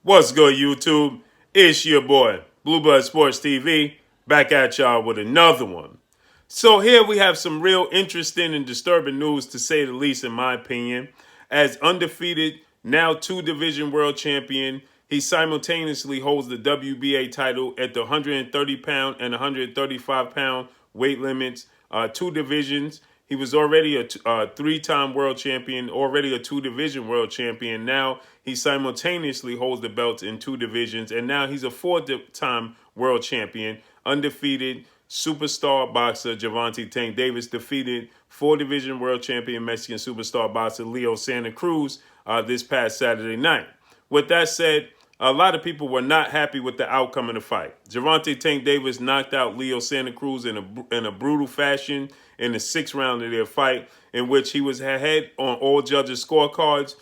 What's good, YouTube? It's your boy, Blue Blood Sports TV, back at y'all with another one. So here we have some real interesting and disturbing news, to say the least, in my opinion. As undefeated, now two-division world champion, he simultaneously holds the WBA title at the 130-pound and 135-pound weight limits, two divisions. He was already a three-time world champion, already a two-division world champion. Now he simultaneously holds the belts in two divisions, and now he's a four-time world champion, undefeated. Superstar boxer Gervonta Tank Davis defeated four-division world champion Mexican superstar boxer Leo Santa Cruz this past Saturday night. With that said, a lot of people were not happy with the outcome of the fight. Gervonta Tank Davis knocked out Leo Santa Cruz in a brutal fashion in the sixth round of their fight, in which he was ahead on all judges' scorecards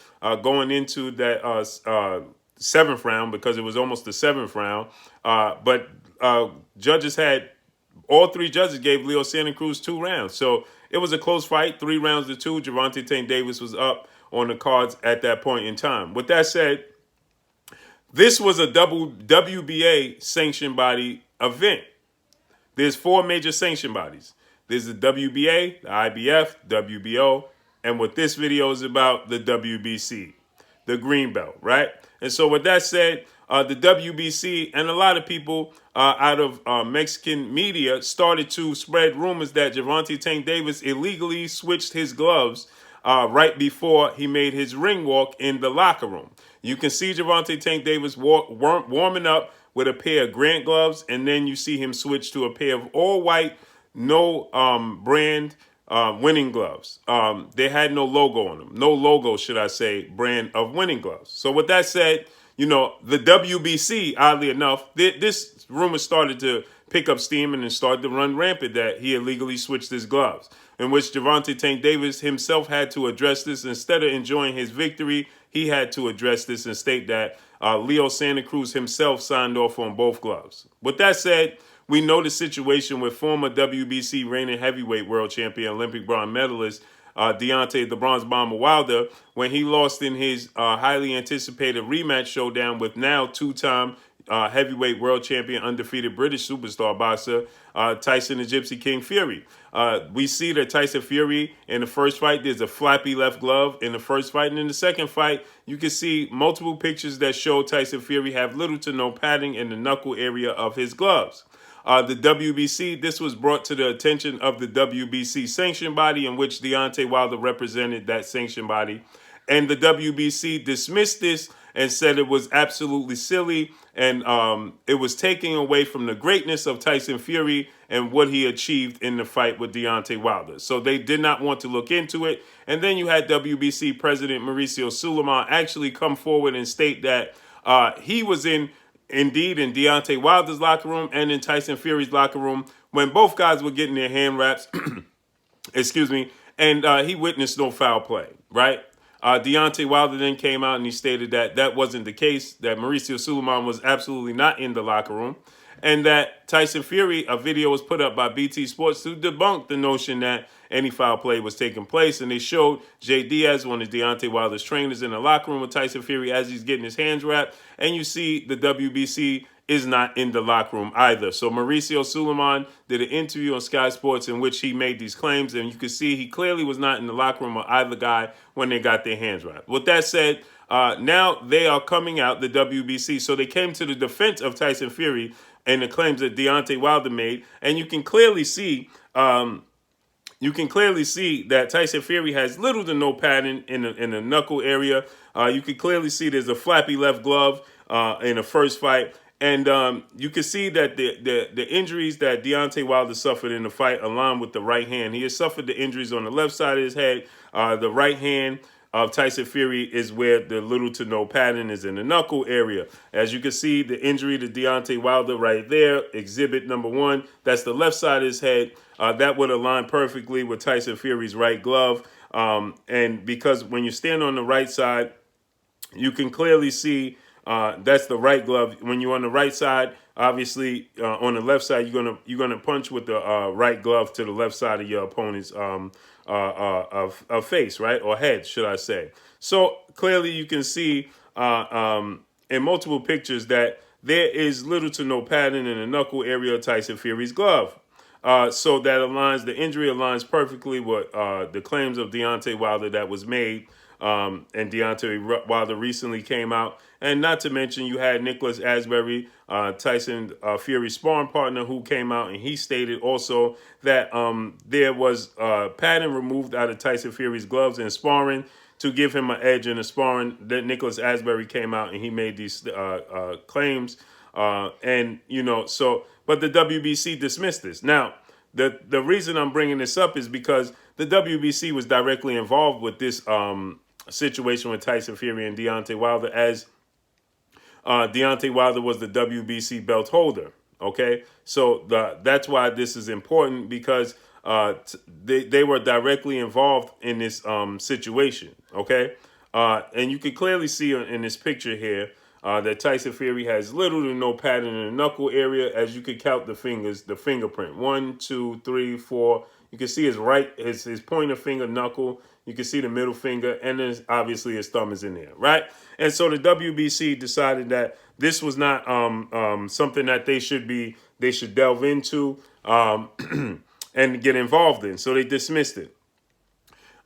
going into that seventh round, because it was almost the seventh round. But judges had all three judges gave Leo Santa Cruz 2 rounds. So it was a close fight, 3 rounds to 2. Gervonta Tank Davis was up on the cards at that point in time. With that said, this was a double WBA sanctioned body event. There's four major sanction bodies. There's the WBA, the IBF, WBO, and what this video is about, the WBC, the green belt, right? And so with that said, the WBC and a lot of people out of Mexican media started to spread rumors that Gervonta Tank Davis illegally switched his gloves right before he made his ring walk in the locker room. You can see Gervonta Tank Davis warming up with a pair of Grant gloves, and then you see him switch to a pair of all-white, no brand winning gloves. They had no logo on them. No logo, should I say, brand of winning gloves. So with that said, you know, the WBC, oddly enough, this rumor started to pick up steam and then started to run rampant that he illegally switched his gloves, in which Gervonta Tank Davis himself had to address this. Instead of enjoying his victory, he had to address this and state that Leo Santa Cruz himself signed off on both gloves. With that said, we know the situation with former WBC reigning heavyweight world champion, Olympic bronze medalist Deontay the Bronze Bomber Wilder, when he lost in his highly anticipated rematch showdown with now two-time heavyweight world champion, undefeated British superstar boxer Tyson the Gypsy King Fury. We see that Tyson Fury in the first fight, there's a flappy left glove in the first fight, and in the second fight, you can see multiple pictures that show Tyson Fury have little to no padding in the knuckle area of his gloves. The WBC, this was brought to the attention of the WBC sanction body, in which Deontay Wilder represented that sanction body. And the WBC dismissed this and said it was absolutely silly, and it was taking away from the greatness of Tyson Fury and what he achieved in the fight with Deontay Wilder. So they did not want to look into it. And then you had WBC President Mauricio Sulaiman actually come forward and state that he was indeed in Deontay Wilder's locker room and in Tyson Fury's locker room when both guys were getting their hand wraps, excuse me, and he witnessed no foul play, right? Deontay Wilder then came out and he stated that that wasn't the case, that Mauricio Sulaiman was absolutely not in the locker room, and that Tyson Fury, a video was put up by BT Sports to debunk the notion that any foul play was taking place. And they showed Jay Diaz, one of Deontay Wilder's trainers, in the locker room with Tyson Fury as he's getting his hands wrapped. And you see the WBC is not in the locker room either. So Mauricio Sulaiman did an interview on Sky Sports in which he made these claims, and you can see he clearly was not in the locker room of either guy when they got their hands wrapped. With that said, now they are coming out, the WBC. So they came to the defense of Tyson Fury and the claims that Deontay Wilder made, and you can clearly see that Tyson Fury has little to no padding in the knuckle area. You can clearly see there's a flappy left glove in the first fight. And you can see that the injuries that Deontay Wilder suffered in the fight align with the right hand. He has suffered the injuries on the left side of his head. The right hand of Tyson Fury is where the little to no padding is, in the knuckle area. As you can see, the injury to Deontay Wilder right there, exhibit number 1, that's the left side of his head. That would align perfectly with Tyson Fury's right glove. And because when you stand on the right side, you can clearly see that's the right glove. When you're on the right side, obviously on the left side, you're gonna punch with the right glove to the left side of your opponent's face, right, or head, should I say? So clearly, you can see in multiple pictures that there is little to no padding in the knuckle area of Tyson Fury's glove. So that the injury aligns perfectly with the claims of Deontay Wilder that was made. And Deontay Wilder recently came out. And not to mention, you had Nicholas Asbury, Tyson Fury's sparring partner, who came out and he stated also that there was padding removed out of Tyson Fury's gloves in sparring to give him an edge in the sparring. That Nicholas Asbury came out and he made these claims. And, but the WBC dismissed this. Now, the reason I'm bringing this up is because the WBC was directly involved with this situation with Tyson Fury and Deontay Wilder, as Deontay Wilder was the WBC belt holder. Okay, so that's why this is important, because they were directly involved in this situation. Okay, and you can clearly see in this picture here that Tyson Fury has little to no padding in the knuckle area, as you could count the fingers, the fingerprint. 1, 2, 3, 4. You can see his pointer finger knuckle. You can see the middle finger, and then obviously his thumb is in there, right? And so the WBC decided that this was not something that they should delve into and get involved in. So they dismissed it.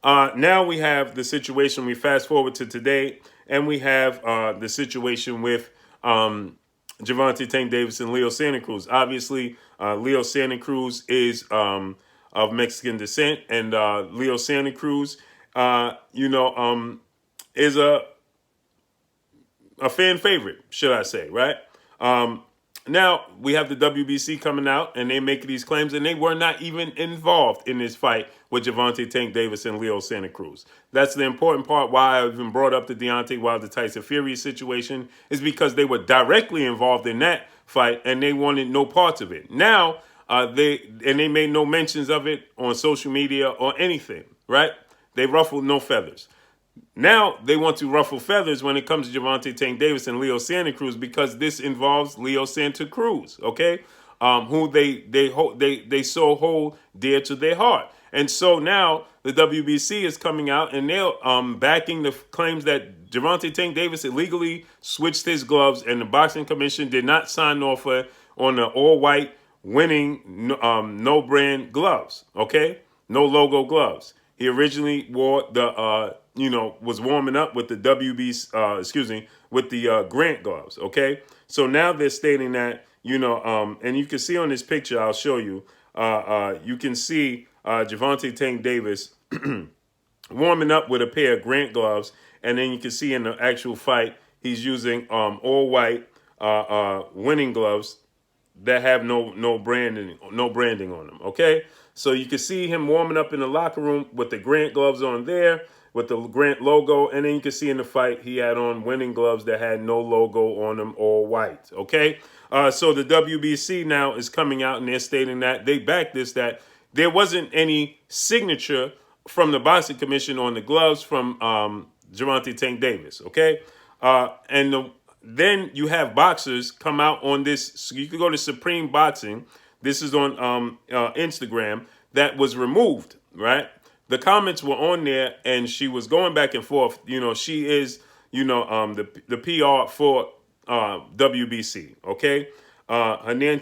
Now we have the situation. We fast forward to today, and we have the situation with Gervonta Tank Davis and Leo Santa Cruz. Obviously, Leo Santa Cruz is of Mexican descent, and Leo Santa Cruz, is a fan favorite, should I say, right? Now, we have the WBC coming out, and they make these claims, and they were not even involved in this fight with Gervonta Tank Davis and Leo Santa Cruz. That's the important part why I even brought up the Deontay Wilder Tyson Fury situation, is because they were directly involved in that fight, and they wanted no parts of it. Now, they made no mentions of it on social media or anything, right? They ruffled no feathers. Now they want to ruffle feathers when it comes to Gervonta Tank Davis and Leo Santa Cruz, because this involves Leo Santa Cruz, okay, who they so hold dear to their heart. And so now the WBC is coming out and they're backing the claims that Gervonta Tank Davis illegally switched his gloves, and the Boxing Commission did not sign off on the all-white winning no brand gloves, okay, no logo gloves. He originally wore was warming up with the with the Grant gloves, okay? So now they're stating that, and you can see on this picture, I'll show you, you can see Gervonta Tank Davis warming up with a pair of Grant gloves, and then you can see in the actual fight, he's using all white winning gloves that have no branding on them, okay? So you can see him warming up in the locker room with the Grant gloves on there, with the Grant logo, and then you can see in the fight he had on winning gloves that had no logo on them, all white, okay? So the WBC now is coming out and they're stating that they back this, that there wasn't any signature from the Boxing Commission on the gloves from Gervonta Tank Davis, okay? Then you have boxers come out on this. So you can go to Supreme Boxing. This is on Instagram. That was removed, right? The comments were on there, and she was going back and forth. She is, the PR for WBC. Okay, her name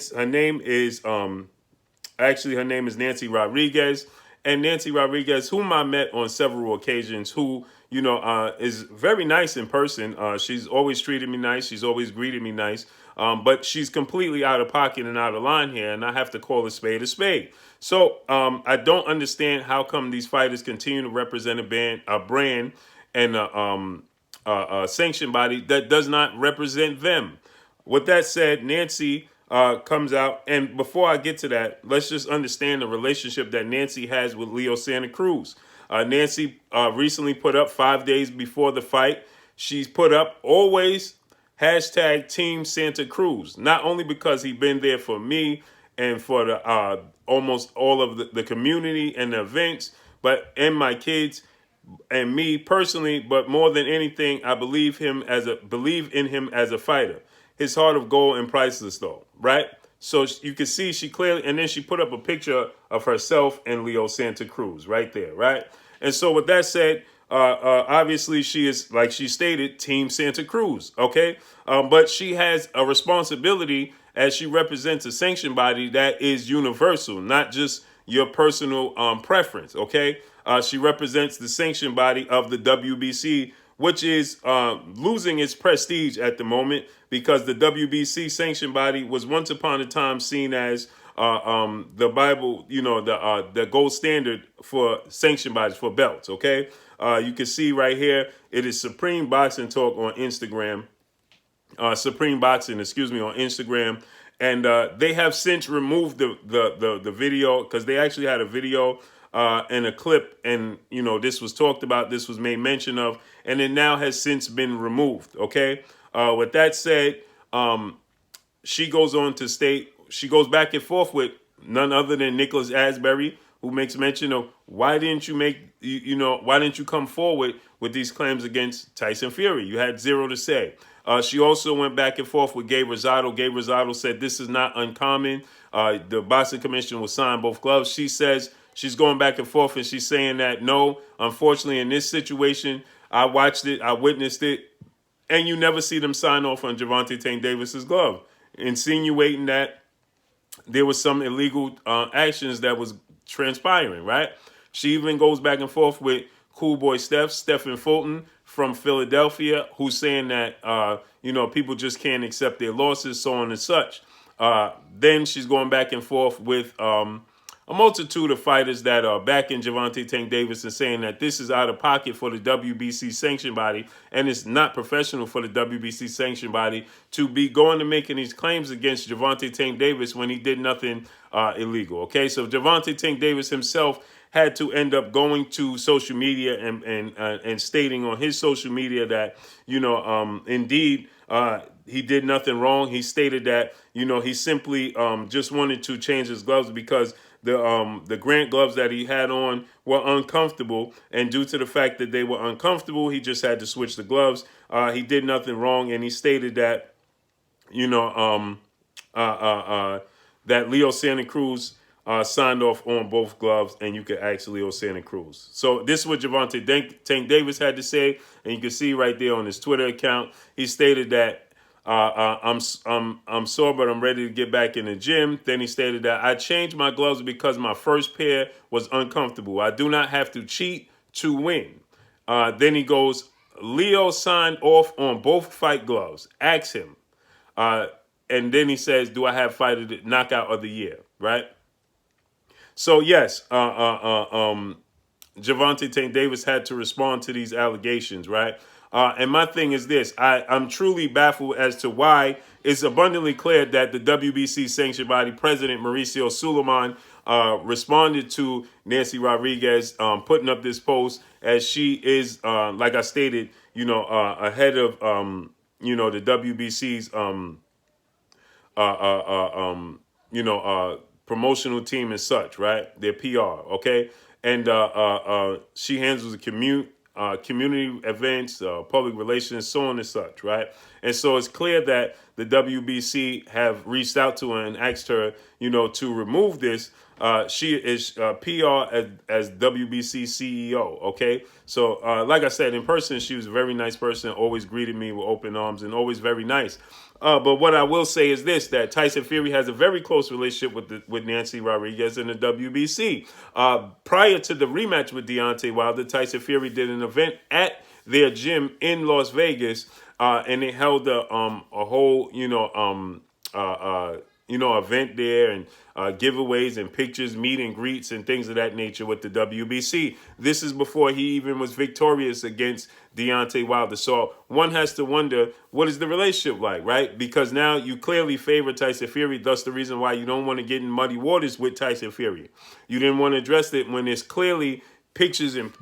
is her name is Nancy Rodriguez, and Nancy Rodriguez, whom I met on several occasions, who is very nice in person. She's always treated me nice. She's always greeted me nice. But she's completely out of pocket and out of line here, and I have to call a spade a spade. So I don't understand how come these fighters continue to represent a brand and a sanctioned body that does not represent them. With that said, Nancy comes out, and before I get to that, let's just understand the relationship that Nancy has with Leo Santa Cruz. Nancy recently put up 5 days before the fight. She's put up always hashtag Team Santa Cruz, not only because he's been there for me and for the almost all of the community and the events, and my kids and me personally, but more than anything, I believe in him as a fighter. His heart of gold and priceless, though, right? So you can see she clearly, and then she put up a picture of herself and Leo Santa Cruz right there, right? And so with that said, Obviously, she is, like she stated, Team Santa Cruz, okay? But she has a responsibility as she represents a sanction body that is universal, not just your personal preference, okay? She represents the sanction body of the WBC, which is losing its prestige at the moment because the WBC sanction body was once upon a time seen as the Bible, the gold standard for sanction bodies for belts. Okay, you can see right here it is Supreme Boxing Talk on Instagram, Supreme Boxing, excuse me, on Instagram, and they have since removed the video because they actually had a video and a clip, and this was talked about, this was made mention of, and it now has since been removed. Okay, with that said, she goes on to state, she goes back and forth with none other than Nicholas Asbury, who makes mention of why didn't you why didn't you come forward with these claims against Tyson Fury? You had zero to say. She also went back and forth with Gabe Rosado. Gabe Rosado said this is not uncommon. The boxing commission will sign both gloves. She says she's going back and forth, and she's saying that no, unfortunately, in this situation, I watched it, I witnessed it, and you never see them sign off on Gervonta Tank Davis's glove, insinuating that there was some illegal actions that was transpiring, right? She even goes back and forth with Cool Boy Stephen Fulton from Philadelphia, who's saying that, people just can't accept their losses, so on and such. Then she's going back and forth with a multitude of fighters that are backing Gervonta Tank Davis and saying that this is out of pocket for the WBC sanction body, and it's not professional for the WBC sanction body to be going to making these claims against Gervonta Tank Davis when he did nothing illegal. Okay, so Gervonta Tank Davis himself had to end up going to social media and stating on his social media that indeed he did nothing wrong. He stated that he simply just wanted to change his gloves because the Grant gloves that he had on were uncomfortable, and due to the fact that they were uncomfortable, he just had to switch the gloves. He did nothing wrong, and he stated that that Leo Santa Cruz signed off on both gloves, and you could ask Leo Santa Cruz. So this is what Gervonta Tank Davis had to say, and you can see right there on his Twitter account. He stated that I'm sore, but I'm ready to get back in the gym. Then he stated that I changed my gloves because my first pair was uncomfortable. I do not have to cheat to win. Then he goes, Leo signed off on both fight gloves. Ask him. And then he says, do I have fighter knockout of the year? Right? So yes, Gervonta Tank Davis had to respond to these allegations, right? And my thing is this, I'm truly baffled as to why it's abundantly clear that the WBC sanctioned body president, Mauricio Suleiman, responded to Nancy Rodriguez putting up this post as she is, like I stated, ahead of, the WBC's, promotional team and such, right? Their PR, okay? And she handles the community events, public relations, so on and such, right? And so it's clear that the WBC have reached out to her and asked her, to remove this. She is PR as WBC CEO, okay? So like I said, in person, she was a very nice person, always greeted me with open arms and always very nice. But what I will say is this, that Tyson Fury has a very close relationship with Nancy Rodriguez in the WBC. Prior to the rematch with Deontay Wilder, Tyson Fury did an event at their gym in Las Vegas, and they held a whole, event there, and giveaways and pictures, meet and greets and things of that nature with the WBC. This is before he even was victorious against Deontay Wilder. So one has to wonder, what is the relationship like, right? Because now you clearly favor Tyson Fury. That's the reason why you don't want to get in muddy waters with Tyson Fury. You didn't want to address it when there's clearly pictures and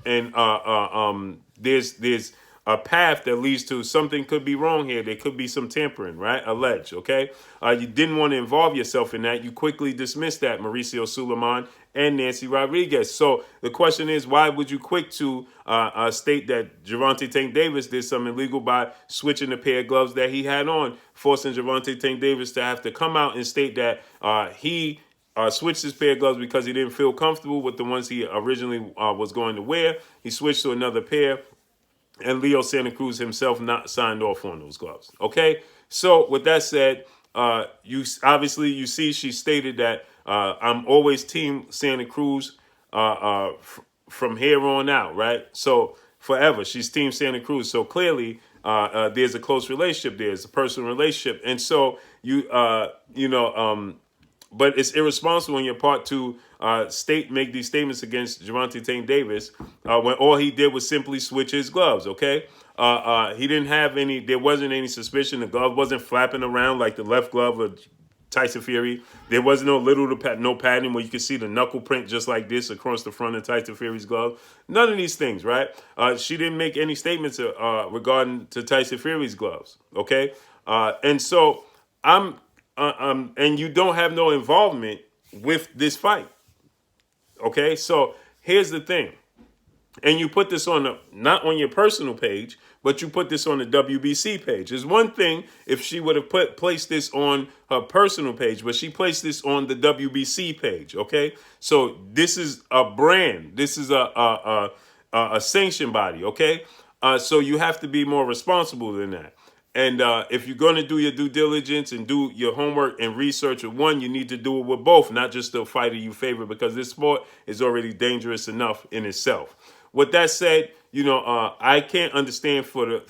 there's a path that leads to something could be wrong here. There could be some tampering, right? Alleged, okay? You didn't want to involve yourself in that. You quickly dismissed that, Mauricio Suleiman and Nancy Rodriguez. So the question is, why would you quick to state that Gervonta Tank Davis did something illegal by switching the pair of gloves that he had on, forcing Gervonta Tank Davis to have to come out and state that he switched his pair of gloves because he didn't feel comfortable with the ones he originally was going to wear. He switched to another pair, and Leo Santa Cruz himself not signed off on those gloves. Okay, so with that said, you see she stated that I'm always Team Santa Cruz from here on out, right? So forever, she's Team Santa Cruz. So clearly, there's a close relationship. There's a personal relationship, and so but it's irresponsible on your part to make these statements against Gervonta Tank Davis when all he did was simply switch his gloves. Okay, he didn't have any. There wasn't any suspicion. The glove wasn't flapping around like the left glove of Tyson Fury. There was no padding where you could see the knuckle print just like this across the front of Tyson Fury's glove. None of these things, right? She didn't make any statements regarding to Tyson Fury's gloves. Okay, and so and you don't have no involvement with this fight. Okay, so here's the thing. And you put this on not on your personal page, but you put this on the WBC page. It's one thing if she would have placed this on her personal page, but she placed this on the WBC page. Okay, so this is a brand. This is a sanctioned body. Okay, so you have to be more responsible than that. And if you're going to do your due diligence and do your homework and research with one, you need to do it with both, not just the fighter you favor, because this sport is already dangerous enough in itself. With that said, I can't understand for the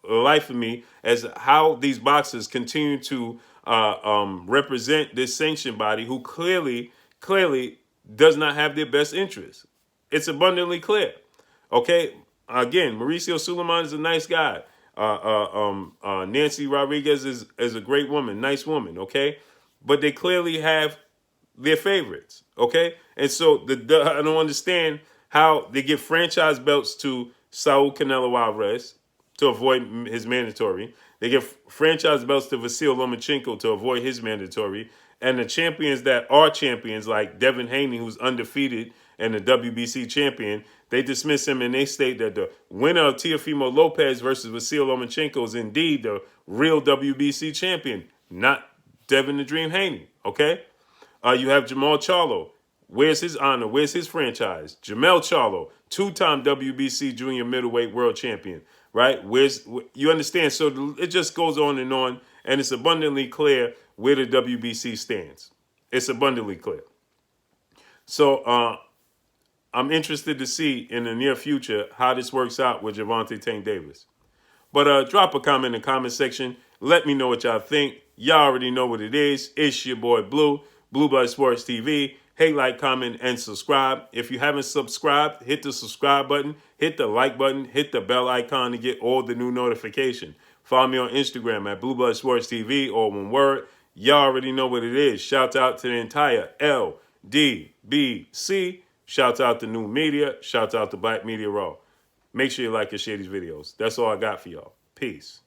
life of me as how these boxers continue to represent this sanctioned body who clearly does not have their best interests. It's abundantly clear. Okay, again, Mauricio Suleiman is a nice guy. Nancy Rodriguez is a great woman, nice woman, okay? But they clearly have their favorites, okay? And so I don't understand how they give franchise belts to Saul Canelo Alvarez to avoid his mandatory. They give franchise belts to Vasyl Lomachenko to avoid his mandatory. And the champions that are champions, like Devin Haney, who's undefeated and the WBC champion, they dismiss him and they state that the winner of Teofimo Lopez versus Vasyl Lomachenko is indeed the real WBC champion, not Devin the Dream Haney, okay? You have Jamal Charlo. Where's his honor? Where's his franchise? Jamel Charlo, two-time WBC junior middleweight world champion, right? You understand? So it just goes on, and it's abundantly clear where the WBC stands. It's abundantly clear. So I'm interested to see in the near future how this works out with Gervonta Tank Davis. But drop a comment in the comment section. Let me know what y'all think. Y'all already know what it is. It's your boy Blue Blood Sports TV. Hey, like, comment, and subscribe. If you haven't subscribed, hit the subscribe button, hit the like button, hit the bell icon to get all the new notifications. Follow me on Instagram at Blue Blood Sports TV, or one word. Y'all already know what it is. Shout out to the entire LDBC. Shout out to New Media. Shout out to Black Media Raw. Make sure you like and share these videos. That's all I got for y'all. Peace.